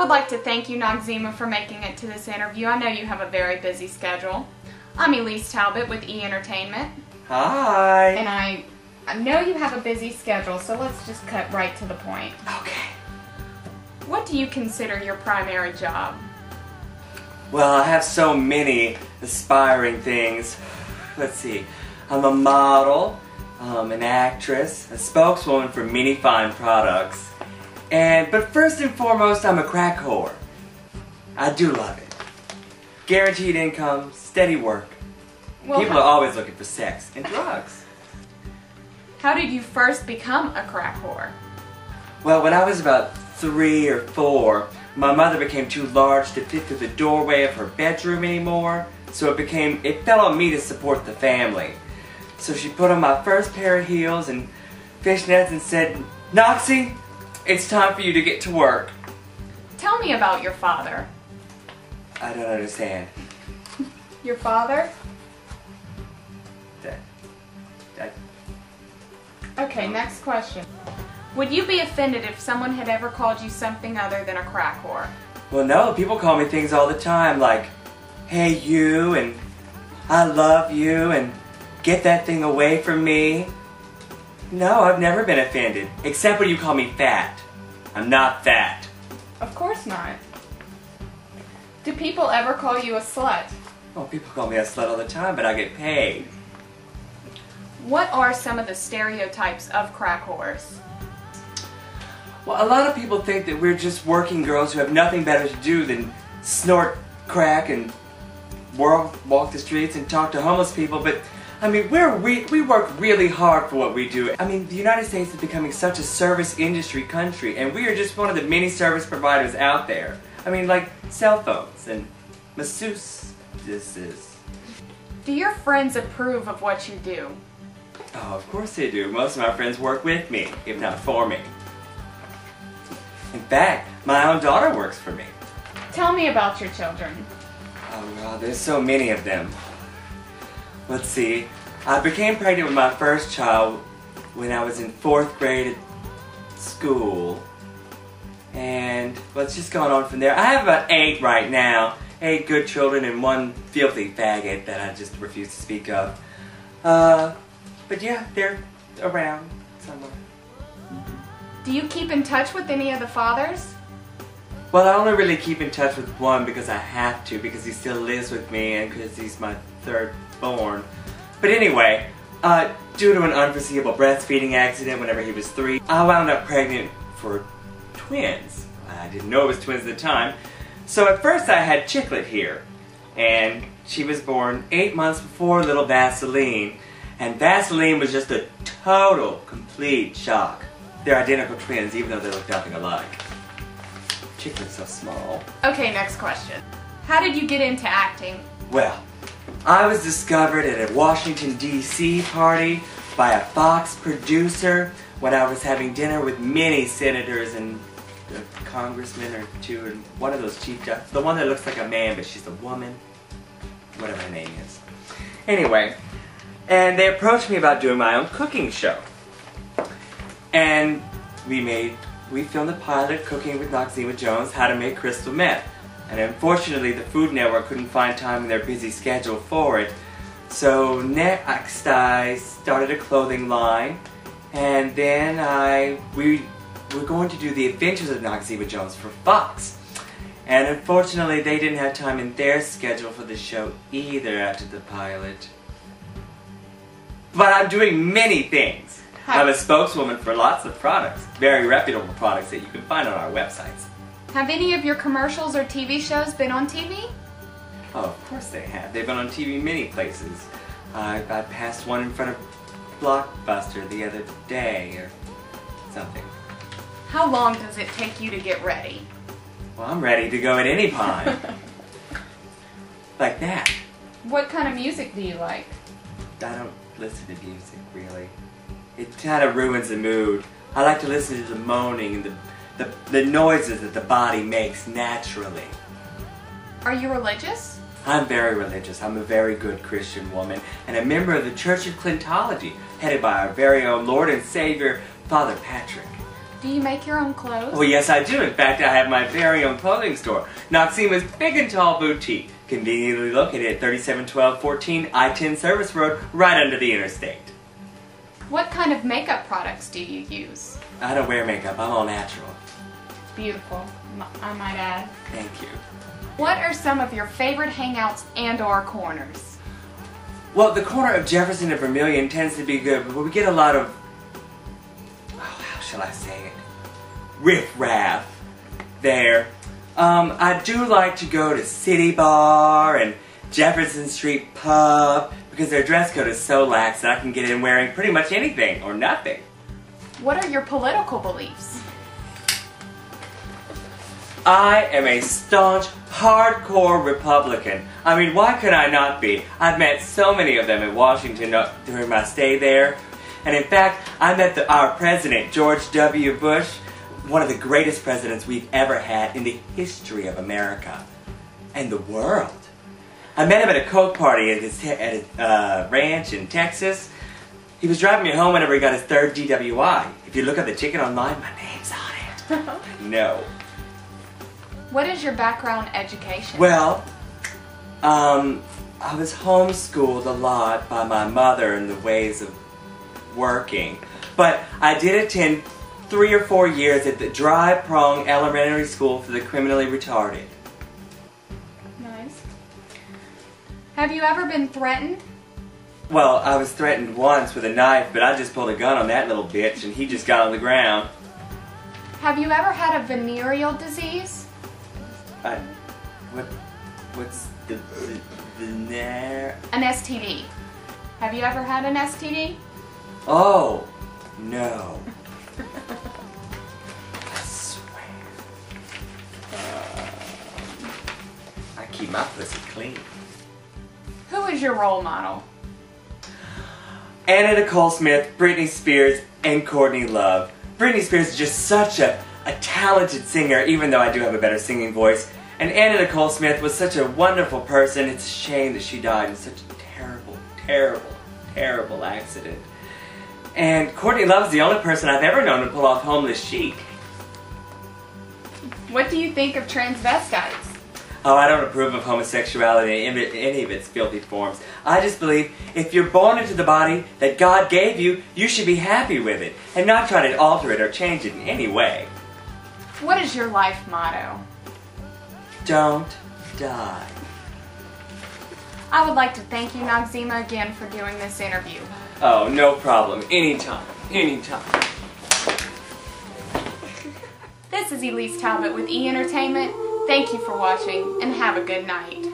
would like to thank you, Noxzema, for making it to this interview. I know you have a very busy schedule. I'm Elise Talbot with E! Entertainment. Hi. And I know you have a busy schedule, so let's just cut right to the point. Okay. What do you consider your primary job? Well, I have so many aspiring things. Let's see. I'm a model, an actress, a spokeswoman for many fine products, but first and foremost, I'm a crack whore. I do love it. Guaranteed income, steady work. Well, People are always looking for sex and drugs. How did you first become a crack whore? Well, when I was about 3 or 4, my mother became too large to fit through the doorway of her bedroom anymore, so it fell on me to support the family. So she put on my first pair of heels and fishnets and said, "Noxie, it's time for you to get to work." Tell me about your father. I don't understand. Your father? Okay, next question. Would you be offended if someone had ever called you something other than a crack whore? Well, no, people call me things all the time like, "Hey you," and "I love you," and "Get that thing away from me." No, I've never been offended, except when you call me fat. I'm not fat. Of course not. Do people ever call you a slut? Well, people call me a slut all the time, but I get paid. What are some of the stereotypes of crack whores? Well, a lot of people think that we're just working girls who have nothing better to do than snort crack and walk the streets and talk to homeless people, but I mean, we work really hard for what we do. I mean, the United States is becoming such a service industry country, and we are just one of the many service providers out there. I mean, like cell phones and masseuses. Do your friends approve of what you do? Oh, of course they do. Most of my friends work with me, if not for me. In fact, my own daughter works for me. Tell me about your children. Oh, well, there's so many of them. Let's see. I became pregnant with my first child when I was in 4th grade at school. And let's just go on from there. I have about 8 right now. 8 good children and 1 filthy faggot that I just refuse to speak of. But yeah, they're around somewhere. Do you keep in touch with any of the fathers? Well, I only really keep in touch with one because I have to, because he still lives with me and because he's my 3rd born. But anyway, due to an unforeseeable breastfeeding accident whenever he was 3, I wound up pregnant for twins. I didn't know it was twins at the time. So at first I had Chicklet here, and she was born 8 months before little Vaseline. And Vaseline was just a total, complete shock. They're identical twins, even though they look nothing alike. Chicklet's so small. Okay, next question. How did you get into acting? Well, I was discovered at a Washington, D.C. party by a Fox producer when I was having dinner with many senators and a congressman or 2, and one of those chief justices. The one that looks like a man, but she's a woman. Whatever her name is. Anyway. And they approached me about doing my own cooking show. And we filmed the pilot, Cooking with Noxzema Jones, How to Make Crystal Meth. And unfortunately, the Food Network couldn't find time in their busy schedule for it. So next I started a clothing line, and then we were going to do The Adventures of Noxzema Jones for Fox. And unfortunately, they didn't have time in their schedule for the show either after the pilot. But I'm doing many things. I'm a spokeswoman for lots of products, very reputable products that you can find on our websites. Have any of your commercials or TV shows been on TV? Oh, of course they have. They've been on TV many places. I passed one in front of Blockbuster the other day or something. How long does it take you to get ready? Well, I'm ready to go at any time. Like that. What kind of music do you like? I don't listen to music, really. It kind of ruins the mood. I like to listen to the moaning and the noises that the body makes naturally. Are you religious? I'm very religious. I'm a very good Christian woman and a member of the Church of Clintology, headed by our very own Lord and Savior, Father Patrick. Do you make your own clothes? Well, yes, I do. In fact, I have my very own clothing store, Noxima's Big and Tall Boutique, conveniently located at 371214 I-10 Service Road, right under the interstate. What kind of makeup products do you use? I don't wear makeup. I'm all natural. Beautiful, I might add. Thank you. What are some of your favorite hangouts and/or corners? Well, the corner of Jefferson and Vermilion tends to be good, but we get a lot of, how shall I say it, riff-raff there. I do like to go to City Bar and Jefferson Street Pub because their dress code is so lax that I can get in wearing pretty much anything or nothing. What are your political beliefs? I am a staunch, hardcore Republican. I mean, why could I not be? I've met so many of them in Washington during my stay there. And in fact, I met our president, George W. Bush, one of the greatest presidents we've ever had in the history of America and the world. I met him at a Coke party at his ranch in Texas. He was driving me home whenever he got his 3rd DWI. If you look at the ticket online, my name's on it. No. What is your background education? Well, I was homeschooled a lot by my mother in the ways of working. But I did attend 3 or 4 years at the Dry Prong Elementary School for the Criminally Retarded. Nice. Have you ever been threatened? Well, I was threatened once with a knife, but I just pulled a gun on that little bitch and he just got on the ground. Have you ever had a venereal disease? What's the An STD. Have you ever had an STD? Oh, no. I swear. I keep my pussy clean. Who is your role model? Anna Nicole Smith, Britney Spears, and Courtney Love. Britney Spears is just such a talented singer, even though I do have a better singing voice. And Anna Nicole Smith was such a wonderful person. It's a shame that she died in such a terrible, terrible, terrible accident. And Courtney Love is the only person I've ever known to pull off homeless chic. What do you think of transvestites? Oh, I don't approve of homosexuality in any of its filthy forms. I just believe if you're born into the body that God gave you, you should be happy with it, and not try to alter it or change it in any way. What is your life motto? Don't die. I would like to thank you, Noxzema, again for doing this interview. Oh, no problem. Anytime. Anytime. This is Elise Talbot with E! Entertainment. Thank you for watching, and have a good night.